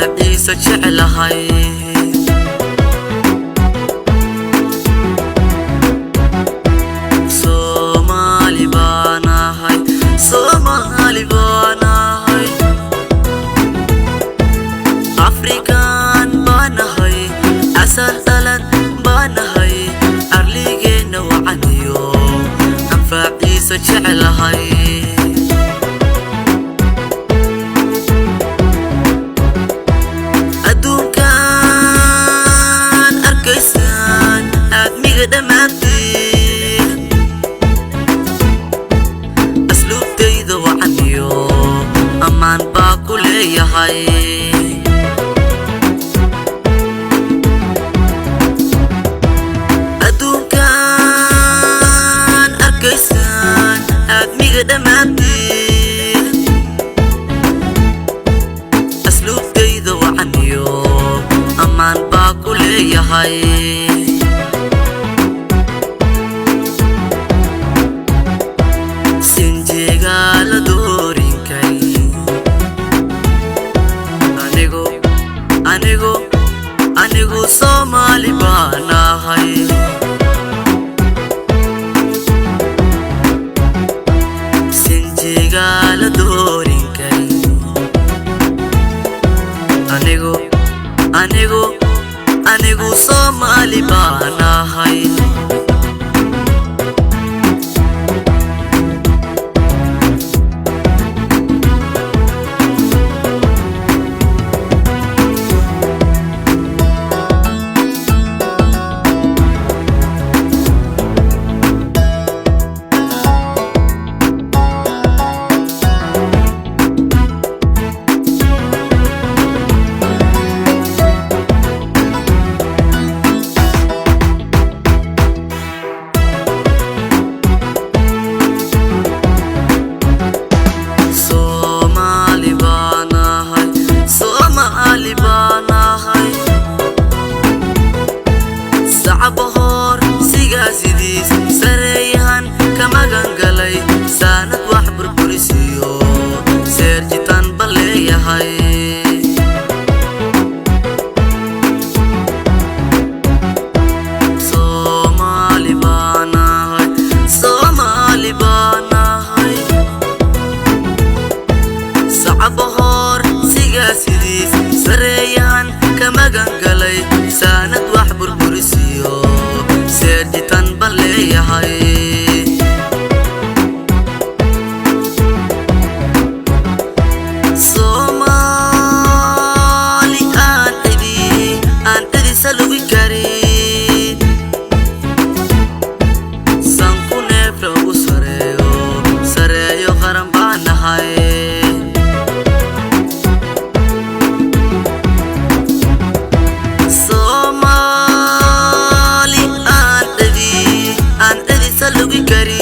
anfaciisa jeclahay Somali baanahay African baanahay asal dalan baanahay arligeena wacaniyo anfaciisa jeclahay adduunkan arkaysan aadmiga dhammaantiin asluubtayda wacaniyo ammaan baa ku leeyahay adduunkan arkaysan aadmiga dhammaantiin asluubtayda wacaniyo ammaan baa ku leeyahay sinjeegaala doorinkay anigu Somali baanahay sinjeegaala doorinkay anigu Somali baanahay sacabahor sigaasidiis sareeyahan kama gangalay saanad wax burburisiyo seerjitaan baan leeyahay Somali baanahay sacabahor sigaasidiis sareeyahan kama gangalay saanad wax burburisiyo seerjitaan baan leeyahay Somali aan cidisa lugi karin sanku neefla ugu sareeyo qaran baanahay Somali aan cidisa lugi karin